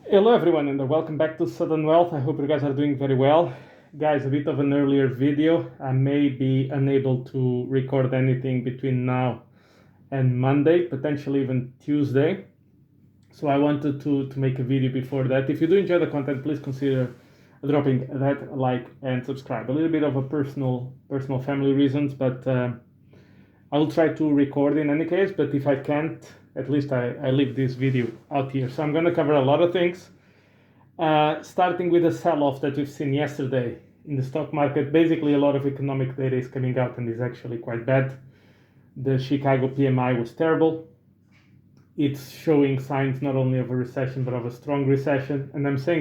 Hello everyone and welcome back to Sudden Wealth. I hope you guys are doing very well. Guys, a bit of an earlier video. I may be unable to record anything between now and Monday, potentially even Tuesday. So I wanted to make a video before that. If you do enjoy the content, please consider dropping that like and subscribe. A little bit of a personal family reasons, but I will try to record in any case, but if I can't, at least I leave this video out here. So I'm going to cover a lot of things, starting with the sell-off that we've seen yesterday in the stock market. Basically, a lot of economic data is coming out and is actually quite bad. The Chicago PMI was terrible. It's showing signs not only of a recession, but of a strong recession. And I've said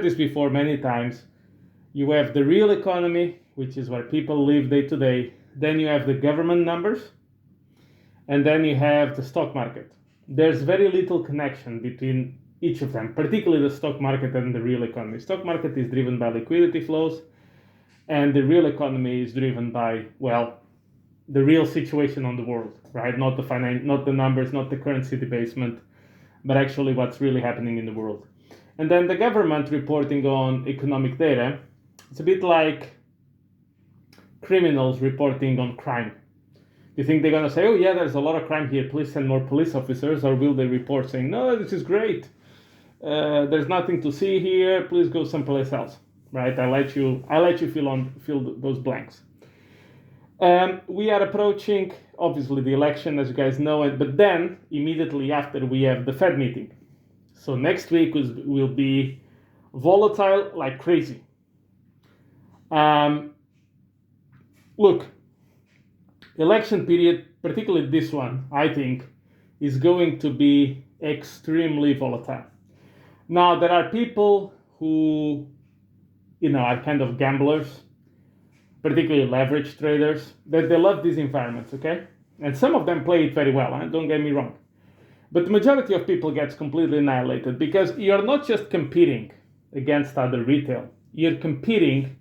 this before many times, you have the real economy, which is where people live day to day. Then you have the government numbers, and then you have the stock market. There's very little connection between each of them, particularly the stock market and the real economy. Stock market is driven by liquidity flows, and the real economy is driven by, well, the real situation on the world, right? Not the numbers, not the currency debasement, but actually what's really happening in the world. And then the government reporting on economic data, it's a bit like criminals reporting on crime. Do you think they're going to say, oh yeah, there's a lot of crime here, please send more police officers? Or will they report saying, no, this is great, there's nothing to see here, please go someplace else, right? I let you fill those blanks. We are approaching, obviously, the election, as you guys know, but then immediately after we have the Fed meeting. So next week will be volatile like crazy. Look, election period, particularly this one, I think, is going to be extremely volatile. Now, there are people who, are kind of gamblers, particularly leverage traders, that they love these environments, okay? And some of them play it very well, don't get me wrong. But the majority of people gets completely annihilated because you're not just competing against other retail, you're competing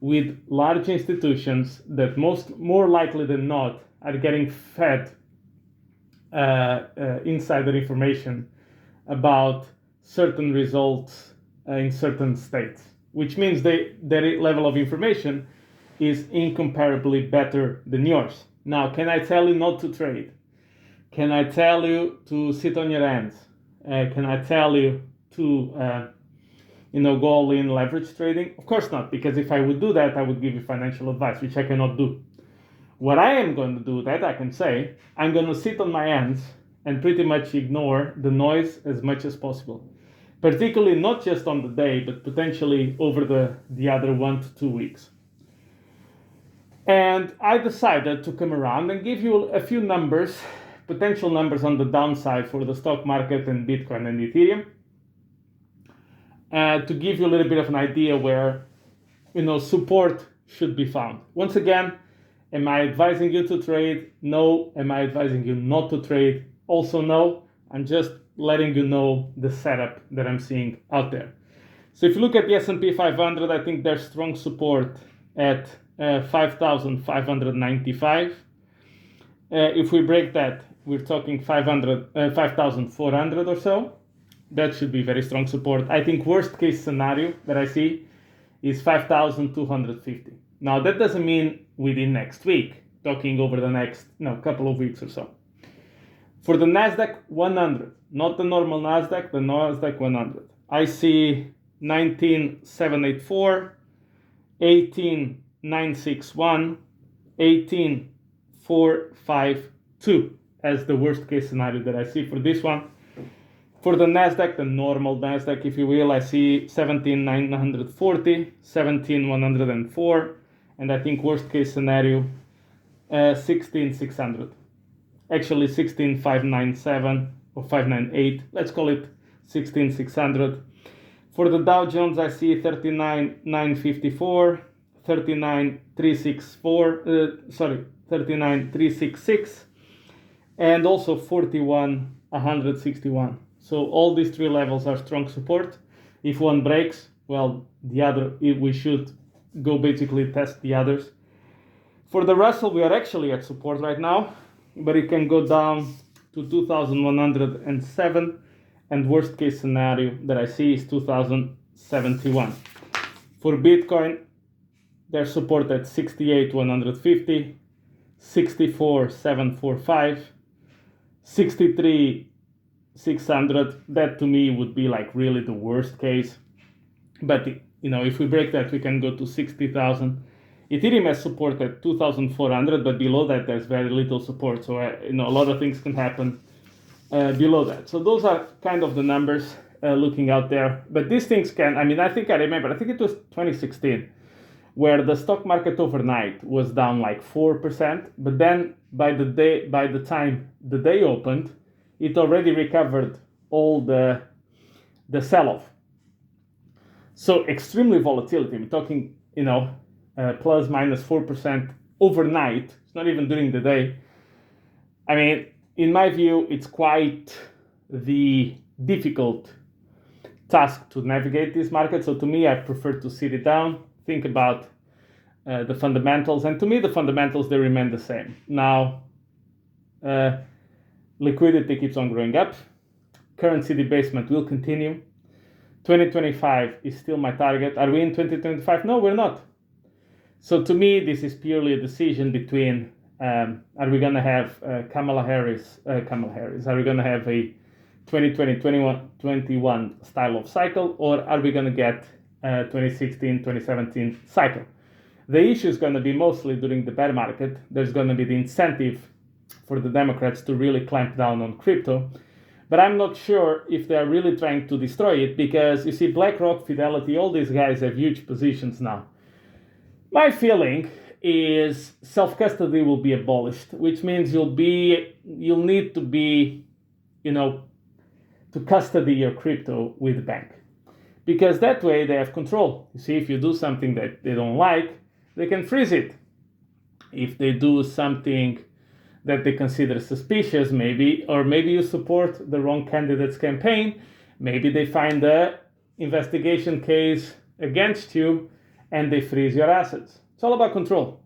with large institutions that more likely than not are getting fed insider information about certain results in certain states, which means their level of information is incomparably better than yours. Now, can I tell you not to trade? Can I tell you to sit on your hands? Can I tell you to go all in leverage trading? Of course not, because if I would do that, I would give you financial advice, which I cannot do. What I am going to do, that I can say, I'm going to sit on my hands and pretty much ignore the noise as much as possible. Particularly not just on the day, but potentially over the other 1 to 2 weeks. And I decided to come around and give you a few numbers, potential numbers on the downside for the stock market and Bitcoin and Ethereum, to give you a little bit of an idea where, support should be found. Once again, am I advising you to trade? No. Am I advising you not to trade? Also no. I'm just letting you know the setup that I'm seeing out there. So if you look at the S&P 500, I think there's strong support at 5,595. If we break that, we're talking 5,400 or so. That should be very strong support. I think worst case scenario that I see is 5,250. Now that doesn't mean within next week, talking over the next couple of weeks or so. For the NASDAQ 100, not the normal NASDAQ, the NASDAQ 100, I see 19,784, 18,961, 18,452 as the worst case scenario that I see for this one. For the NASDAQ, the normal NASDAQ, if you will, I see 17,940, 17,104, and I think worst case scenario, 16,600. Actually, 16,597 or 598. Let's call it 16,600. For the Dow Jones, I see 39,954, 39,366, and also 41,161. So all these three levels are strong support. If one breaks, well, we should go basically test the others. For the Russell, we are actually at support right now, but it can go down to 2,107 and worst case scenario that I see is 2071. For Bitcoin, they're supported at 68,150, 64,745, 63,600. That to me would be like really the worst case. But if we break that, we can go to 60,000. Ethereum has support at 2,400, but below that there's very little support. So a lot of things can happen below that. So those are kind of the numbers looking out there. But these things can. I think it was 2016, where the stock market overnight was down like 4%, but then by the time the day opened, it already recovered all the sell-off. So extremely volatility. I'm talking, plus minus 4% overnight. It's not even during the day. In my view, it's quite the difficult task to navigate this market. So to me, I prefer to sit it down, think about the fundamentals. And to me, the fundamentals, they remain the same. Now, liquidity keeps on growing up. Currency debasement will continue. 2025 is still my target. Are we in 2025? No, we're not. So to me, this is purely a decision between are we going to have Kamala Harris? Are we going to have a 2020-21 style of cycle, or are we going to get 2016-2017 cycle? The issue is going to be mostly during the bear market. There's going to be the incentive for the Democrats to really clamp down on crypto. But I'm not sure if they're really trying to destroy it, because you see BlackRock, Fidelity, all these guys have huge positions now. My feeling is self-custody will be abolished, which means you'll need to be, to custody your crypto with the bank, because that way they have control. You see, if you do something that they don't like, they can freeze it. If they do something that they consider suspicious, maybe you support the wrong candidate's campaign, maybe they find a investigation case against you and they freeze your assets. It's all about control.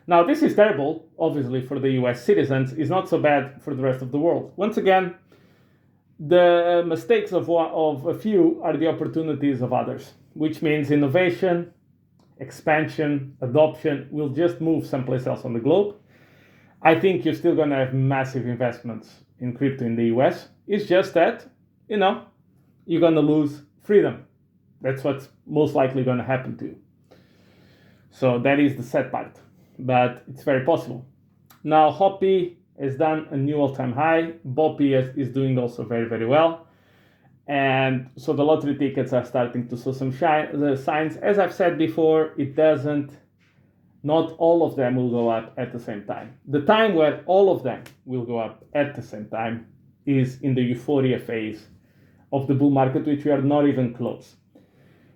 Now, this is terrible, obviously, for the US citizens. It's not so bad for the rest of the world. Once again, the mistakes of a few are the opportunities of others, which means innovation, expansion, adoption will just move someplace else on the globe. I think you're still going to have massive investments in crypto in the US. It's just that, you're going to lose freedom. That's what's most likely going to happen to you. So that is the sad part, but it's very possible. Now, Hoppy has done a new all-time high. Boppy is doing also very, very well. And so the lottery tickets are starting to show some signs. As I've said before, not all of them will go up at the same time. The time where all of them will go up at the same time is in the euphoria phase of the bull market, which we are not even close.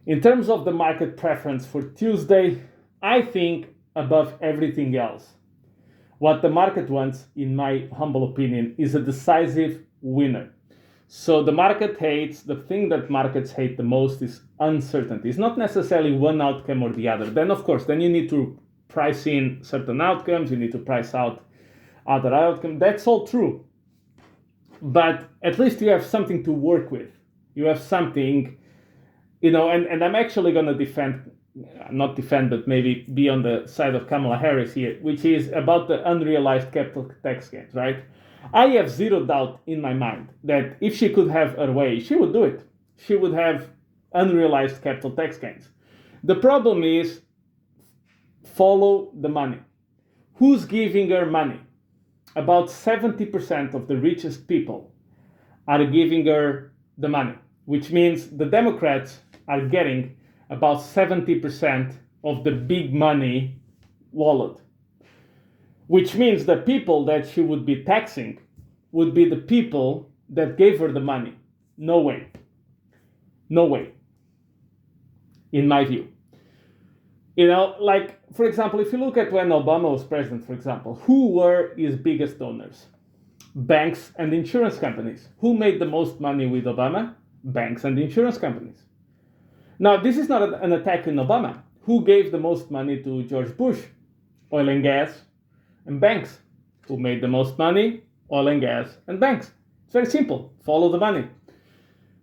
In terms of the market preference for Tuesday, I think above everything else, what the market wants, in my humble opinion, is a decisive winner. So the thing that markets hate the most is uncertainty. It's not necessarily one outcome or the other. Then, of course, you need to price in certain outcomes, you need to price out other outcomes. That's all true. But at least you have something to work with. You have something, and I'm actually going to but maybe be on the side of Kamala Harris here, which is about the unrealized capital tax gains, right? I have zero doubt in my mind that if she could have her way, she would do it. She would have unrealized capital tax gains. The problem is, follow the money. Who's giving her money? About 70% of the richest people are giving her the money, which means the Democrats are getting about 70% of the big money wallet, which means the people that she would be taxing would be the people that gave her the money. No way. No way. In my view. For example, if you look at when Obama was president, for example, who were his biggest donors? Banks and insurance companies. Who made the most money with Obama? Banks and insurance companies. Now, this is not an attack on Obama. Who gave the most money to George Bush? Oil and gas and banks. Who made the most money? Oil and gas and banks. It's very simple. Follow the money.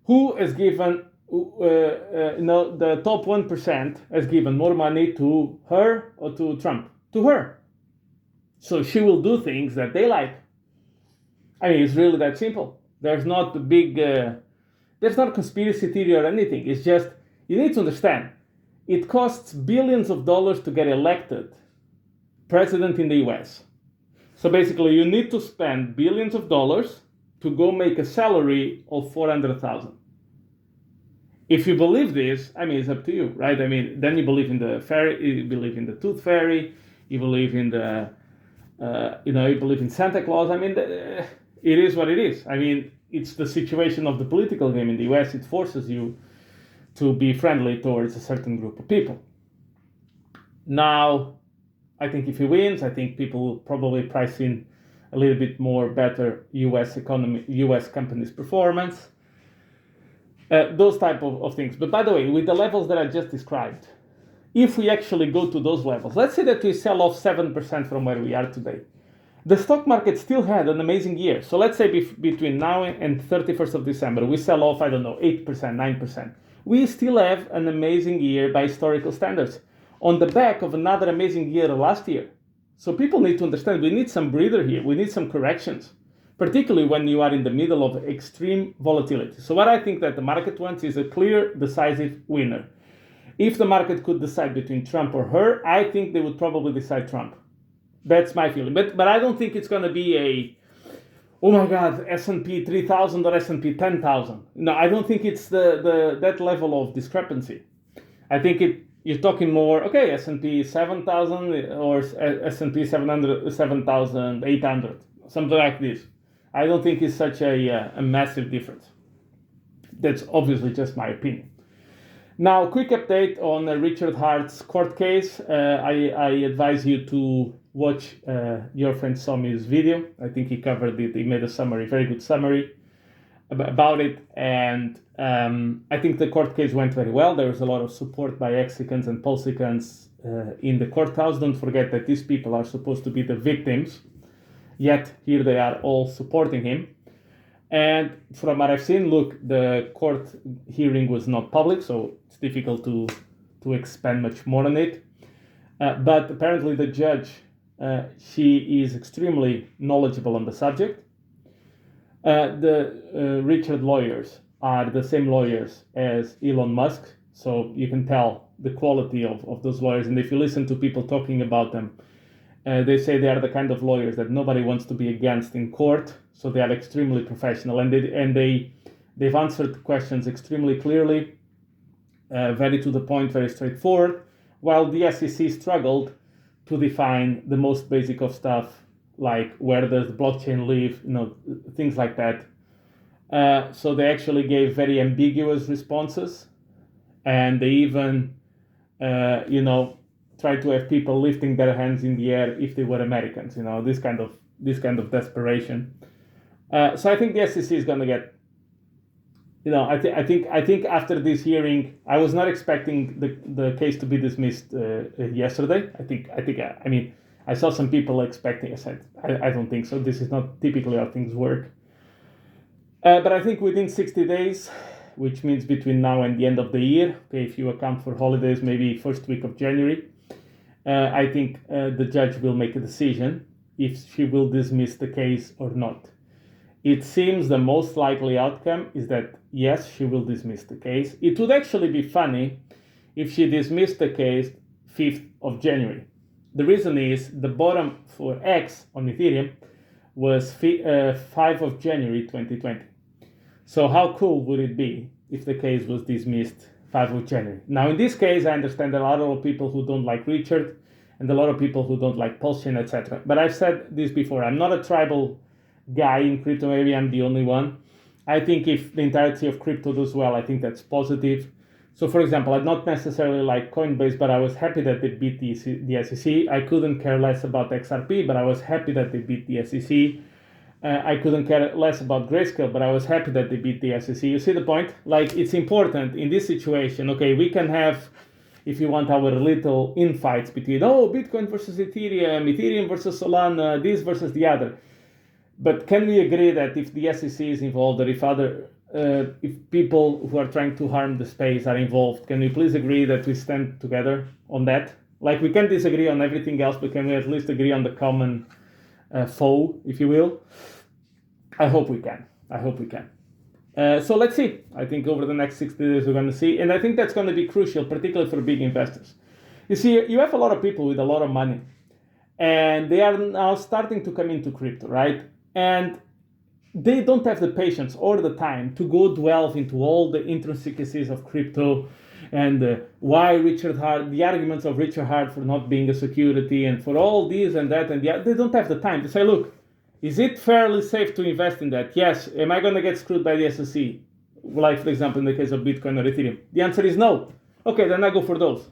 Who has given, the top 1% has given more money to her or to Trump? To her. So she will do things that they like. I mean, it's really that simple. There's not a big, there's not a conspiracy theory or anything. It's just, you need to understand, it costs billions of dollars to get elected president in the US. So basically, you need to spend billions of dollars to go make a salary of 400,000. If you believe this, I mean, it's up to you, right? I mean, then you believe in the fairy, you believe in the tooth fairy, you believe in the, you believe in Santa Claus. I mean, it is what it is. I mean, it's the situation of the political game in the US. It forces you to be friendly towards a certain group of people. Now, I think if he wins, I think people will probably price in a little bit more better US economy, US companies' performance, those type of things. But by the way, with the levels that I just described, if we actually go to those levels, let's say that we sell off 7% from where we are today, the stock market still had an amazing year. So let's say between now and 31st of December, we sell off, 8%, 9%. We still have an amazing year by historical standards, on the back of another amazing year last year. So people need to understand, we need some breather here. We need some corrections, particularly when you are in the middle of extreme volatility. So what I think that the market wants is a clear, decisive winner. If the market could decide between Trump or her, I think they would probably decide Trump. That's my feeling. But I don't think it's going to be a, oh my God, S&P 3,000 or S&P 10,000. No, I don't think it's that level of discrepancy. I think you're talking more, okay, S&P 7,000 or S&P 7,800, something like this. I don't think it's such a massive difference. That's obviously just my opinion. Now, quick update on Richard Hart's court case. I advise you to watch your friend Somi's video. I think he covered it. He made a summary, very good summary about it. And I think the court case went very well. There was a lot of support by Mexicans and Polsicans in the courthouse. Don't forget that these people are supposed to be the victims, yet here they are all supporting him. And from what I've seen, look, the court hearing was not public, so it's difficult to expand much more on it. But apparently the judge, she is extremely knowledgeable on the subject. The Richard lawyers are the same lawyers as Elon Musk, so you can tell the quality of those lawyers. And if you listen to people talking about them, they say they are the kind of lawyers that nobody wants to be against in court, so they are extremely professional, and they've answered questions extremely clearly, very to the point, very straightforward, while the SEC struggled to define the most basic of stuff, like where does the blockchain live, things like that. So they actually gave very ambiguous responses, and they even, try to have people lifting their hands in the air if they were Americans. This kind of desperation. So I think the SEC is going to get. I think after this hearing, I was not expecting the case to be dismissed yesterday. I saw some people expecting. I said, I don't think so. This is not typically how things work. But I think within 60 days, which means between now and the end of the year, okay, if you account for holidays, maybe first week of January, I think the judge will make a decision if she will dismiss the case or not. It seems the most likely outcome is that, yes, she will dismiss the case. It would actually be funny if she dismissed the case 5th of January. The reason is the bottom for X on Ethereum was 5 of January 2020. So how cool would it be if the case was dismissed 5 of January? Now, in this case, I understand there are a lot of people who don't like Richard and a lot of people who don't like Pulsion, etc. But I've said this before. I'm not a tribal guy in crypto. Maybe I'm the only one. I think if the entirety of crypto does well, I think that's positive. So, for example, I'd not necessarily like Coinbase, but I was happy that they beat the SEC. I couldn't care less about XRP, but I was happy that they beat the SEC. I couldn't care less about Grayscale, but I was happy that they beat the SEC. You see the point? Like, it's important in this situation. Okay, we can have, if you want, our little infights between, Bitcoin versus Ethereum, Ethereum versus Solana, this versus the other. But can we agree that if the SEC is involved, or if other if people who are trying to harm the space are involved, can we please agree that we stand together on that? Like, we can disagree on everything else, but can we at least agree on the common foe, if you will? I hope we can. So let's see. I think over the next 60 days we're going to see. And I think that's going to be crucial, particularly for big investors. You see, you have a lot of people with a lot of money, and they are now starting to come into crypto, right? And they don't have the patience or the time to go delve into all the intricacies of crypto and why Richard Hart, the arguments of Richard Hart for not being a security and for all this and that and the other. They don't have the time to say, look, is it fairly safe to invest in that? Yes. Am I going to get screwed by the SEC? Like, for example, in the case of Bitcoin or Ethereum. The answer is no. Okay, then I go for those.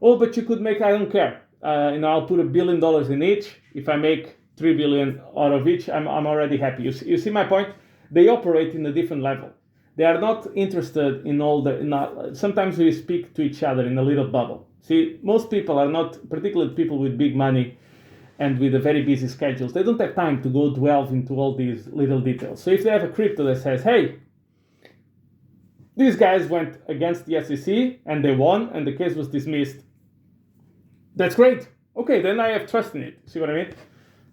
Oh, but you could make, I don't care. I'll put $1 billion in each. If I make 3 billion out of each, I'm already happy. You see my point? They operate in a different level. They are not interested in all the. Sometimes we speak to each other in a little bubble. See, most people are not, particularly people with big money and with a very busy schedules, they don't have time to go delve into all these little details. So if they have a crypto that says, hey, these guys went against the SEC and they won and the case was dismissed, that's great. Okay, then I have trust in it. See what I mean?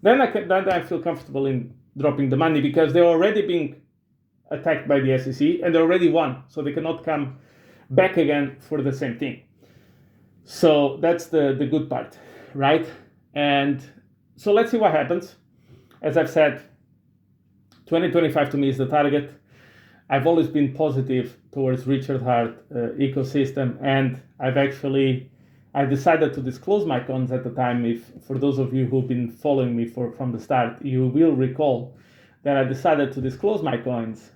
Then I feel comfortable in dropping the money because they're already being attacked by the SEC and they already won, so they cannot come back again for the same thing. So that's the good part, right? And so let's see what happens. As I've said, 2025 to me is the target. I've always been positive towards Richard Hart ecosystem, and I decided to disclose my coins at the time. If for those of you who've been following me from the start, you will recall that I decided to disclose my coins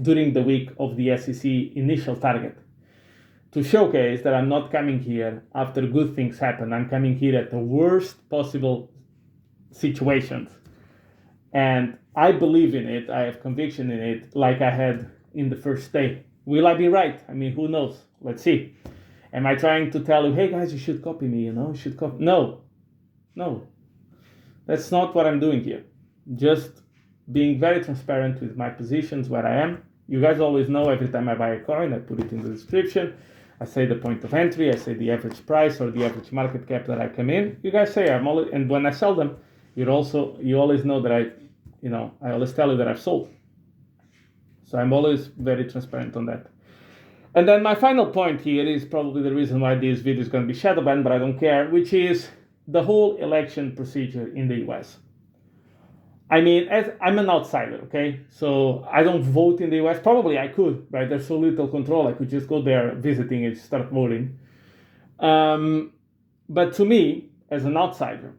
during the week of the SEC initial target to showcase that I'm not coming here after good things happen. I'm coming here at the worst possible situations. And I believe in it. I have conviction in it like I had in the first day. Will I be right? I mean, who knows? Let's see. Am I trying to tell you, hey guys, you should copy me, you should copy? No. That's not what I'm doing here. Just being very transparent with my positions, where I am. You guys always know every time I buy a coin, I put it in the description. I say the point of entry, I say the average price or the average market cap that I come in. You guys say I'm always, and when I sell them, you always know that I always tell you that I've sold. So I'm always very transparent on that. And then my final point here is probably the reason why this video is going to be shadow banned, but I don't care, which is the whole election procedure in the US. I mean, as I'm an outsider, okay? So I don't vote in the US. Probably I could, right? There's so little control. I could just go there visiting and start voting. But to me, as an outsider,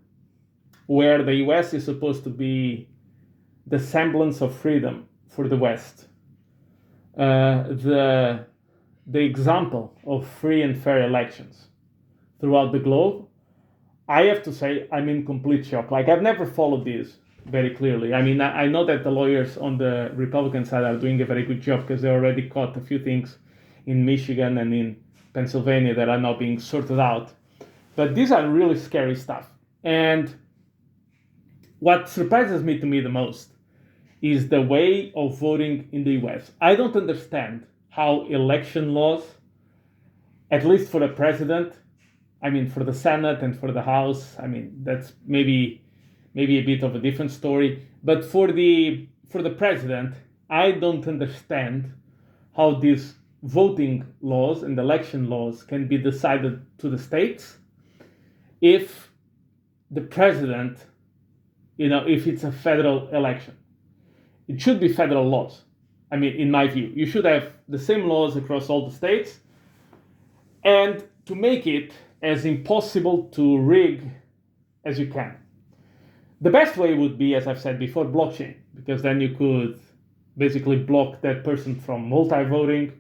where the US is supposed to be the semblance of freedom for the West, the example of free and fair elections throughout the globe, I have to say I'm in complete shock. Like, I've never followed this very clearly. I mean, I know that the lawyers on the Republican side are doing a very good job because they already caught a few things in Michigan and in Pennsylvania that are now being sorted out. But these are really scary stuff. And what surprises me the most is the way of voting in the US. I don't understand how election laws, at least for the president, I mean, for the Senate and for the House, I mean, that's maybe a bit of a different story. But for the president, I don't understand how these voting laws and election laws can be decided to the states if the president, if it's a federal election. It should be federal laws. I mean, in my view, you should have the same laws across all the states, and to make it as impossible to rig as you can. The best way would be, as I've said before, blockchain, because then you could basically block that person from multi-voting.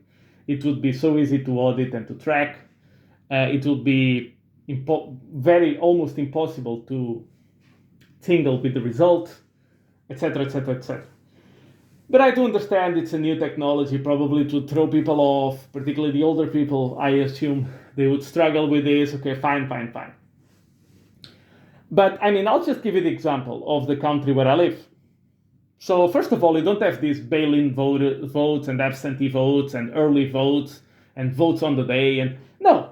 It would be so easy to audit and to track. It would be almost impossible to tingle with the results, etc., etc., etc. But I do understand it's a new technology, probably to throw people off, particularly the older people. I assume they would struggle with this. Okay, fine. But I mean, I'll just give you the example of the country where I live. So first of all, you don't have these bail-in votes and absentee votes and early votes and votes on the day. And no,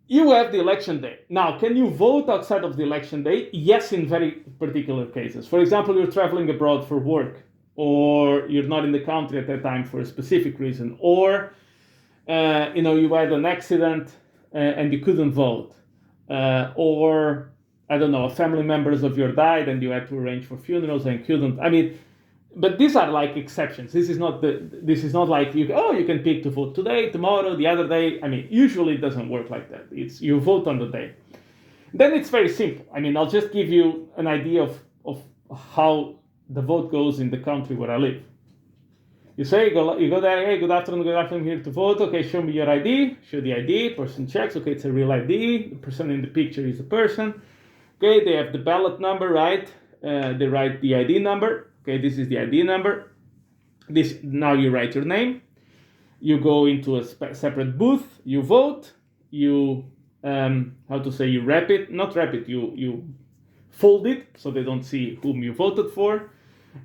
you have the election day. Now, can you vote outside of the election day? Yes, in very particular cases. For example, you're traveling abroad for work, or you're not in the country at that time for a specific reason, or you had an accident and you couldn't vote, or I don't know, family members of yours died and you had to arrange for funerals and couldn't. I mean, but these are like exceptions. This is not like you can pick to vote today, tomorrow, the other day. I mean, usually it doesn't work like that. It's you vote on the day. Then it's very simple. I mean, I'll just give you an idea of how the vote goes in the country where I live. You go there, hey, good afternoon, here to vote. Okay, show me your ID. Show the ID. Person checks. Okay, it's a real ID. The person in the picture is a person. Okay, they have the ballot number, right? They write the ID number. Okay, this is the ID number. Now you write your name. You go into a separate booth. You vote. You you wrap it. Not wrap it. You fold it so they don't see whom you voted for,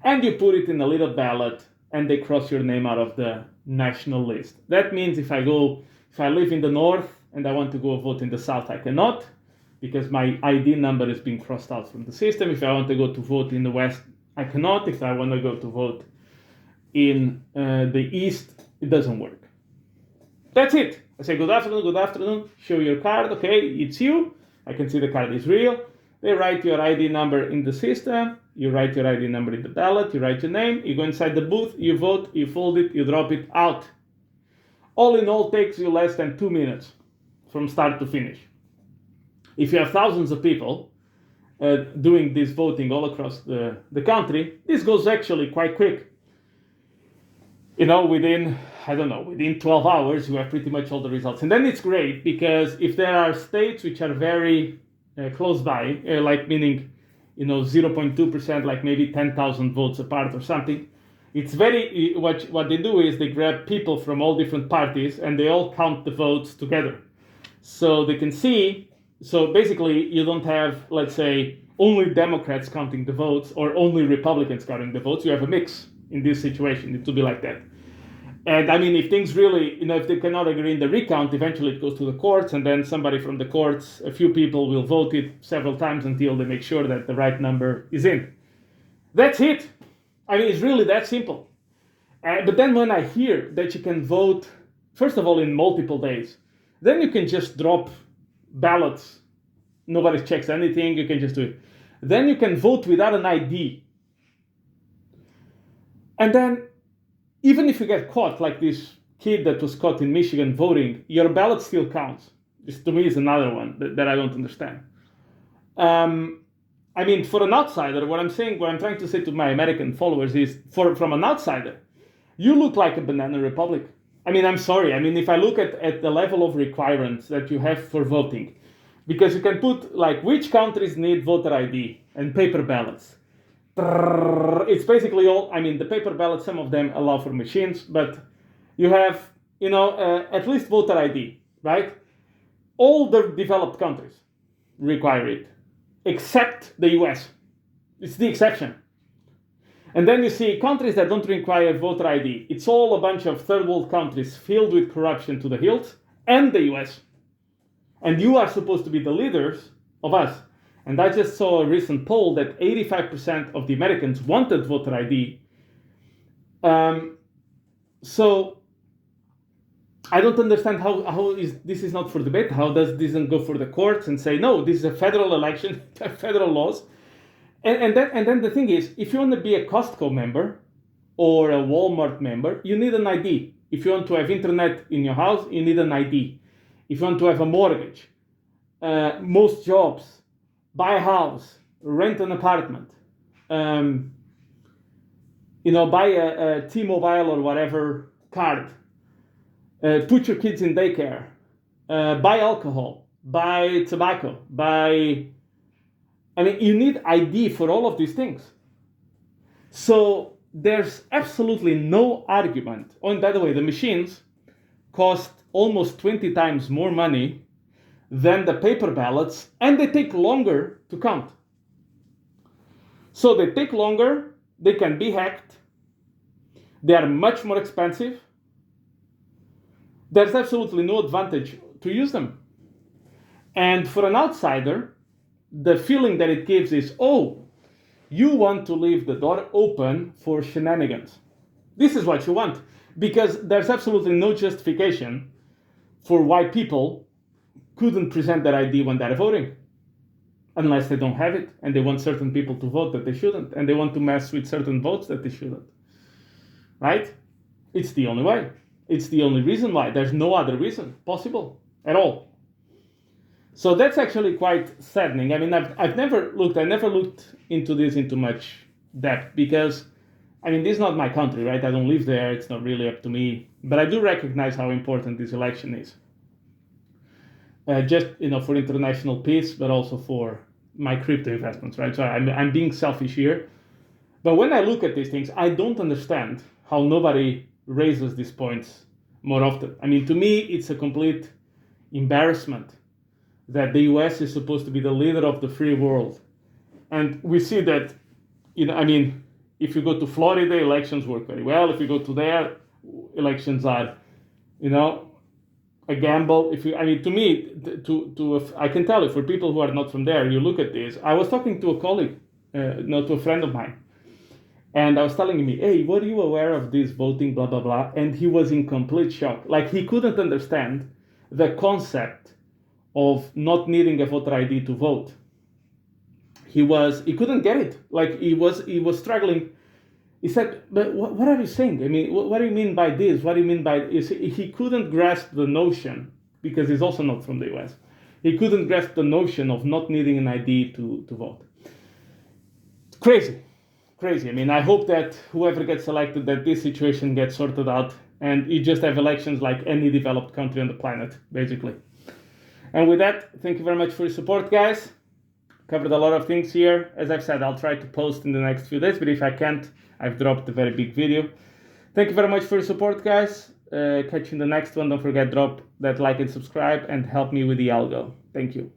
and you put it in a little ballot, and they cross your name out of the national list. That means if I live in the north and I want to go vote in the south, I cannot, because my ID number is being crossed out from the system. If I want to go to vote in the west, I cannot. If I want to go to vote in the east, it doesn't work. That's it. I say, good afternoon, show your card. Okay, it's you. I can see the card is real. They write your ID number in the system. You write your ID number in the ballot. You write your name. You go inside the booth. You vote. You fold it. You drop it out. All in all, takes you less than 2 minutes from start to finish. If you have thousands of people doing this voting all across the country, this goes actually quite quick. Within 12 hours, you have pretty much all the results. And then it's great because if there are states which are very close by, like meaning, 0.2%, like maybe 10,000 votes apart or something, it's what they do is they grab people from all different parties and they all count the votes together. So they can see, so basically you don't have, let's say, only Democrats counting the votes or only Republicans counting the votes. You have a mix in this situation. It will be like that. And I mean, if things really, if they cannot agree in the recount, eventually it goes to the courts, and then somebody from the courts, a few people will vote it several times until they make sure that the right number is in. That's it. I mean, it's really that simple. But then when I hear that you can vote, first of all, in multiple days, then you can just drop ballots. Nobody checks anything. You can just do it. Then you can vote without an ID. And then, even if you get caught, like this kid that was caught in Michigan voting, your ballot still counts. This, to me, is another one that I don't understand. I mean, for an outsider, what I'm trying to say to my American followers is, from an outsider, you look like a banana republic. I mean, I'm sorry. I mean, if I look at the level of requirements that you have for voting, because you can put, like, which countries need voter ID and paper ballots. It's basically all, I mean, the paper ballots, some of them allow for machines, but you have, at least voter ID, right? All the developed countries require it, except the US. It's the exception. And then you see countries that don't require voter ID. It's all a bunch of third world countries filled with corruption to the hilt, and the US. And you are supposed to be the leaders of us. And I just saw a recent poll that 85% of the Americans wanted voter ID. So I don't understand how this is not for debate. How does this not go for the courts and say, no, this is a federal election, federal laws. And then the thing is, if you want to be a Costco member or a Walmart member, you need an ID. If you want to have internet in your house, you need an ID. If you want to have a mortgage, most jobs, buy a house, rent an apartment, buy a T-Mobile or whatever card, put your kids in daycare, buy alcohol, buy tobacco, you need ID for all of these things. So there's absolutely no argument. Oh, and by the way, the machines cost almost 20 times more money than the paper ballots, and they take longer to count. So they take longer, They can be hacked. They are much more expensive. There's absolutely no advantage to use them. And for an outsider, the feeling that it gives is, oh, you want to leave the door open for shenanigans. This is what you want. Because there's absolutely no justification for why people couldn't present their ID when they're voting. Unless they don't have it, and they want certain people to vote that they shouldn't, and they want to mess with certain votes that they shouldn't. Right? It's the only way. It's the only reason why. There's no other reason possible at all. So that's actually quite saddening. I mean, I never looked into this into much depth because, I mean, this is not my country, right? I don't live there. It's not really up to me. But I do recognize how important this election is. Just, for international peace, but also for my crypto investments, right? So I'm being selfish here. But when I look at these things, I don't understand how nobody raises these points more often. I mean, to me, it's a complete embarrassment that the US is supposed to be the leader of the free world. And we see that, if you go to Florida, elections work very well. If you go to there, elections are, a gamble. To me, I can tell you, for people who are not from there, you look at this. I was talking to a colleague, to a friend of mine, and I was telling me, hey, were you aware of this voting, blah, blah, blah? And he was in complete shock. Like, he couldn't understand the concept of not needing a voter ID to vote. He couldn't get it. Like, he was struggling. He said, but what are you saying? I mean, what do you mean by this? What do you mean by this? He couldn't grasp the notion, because he's also not from the US. He couldn't grasp the notion of not needing an ID to vote. Crazy. I mean, I hope that whoever gets elected, that this situation gets sorted out and you just have elections like any developed country on the planet, basically. And with that, thank you very much for your support, guys. Covered a lot of things here. As I've said, I'll try to post in the next few days, but if I can't, I've dropped a very big video. Thank you very much for your support, guys. Catch you in the next one. Don't forget, drop that like and subscribe and help me with the algo. Thank you.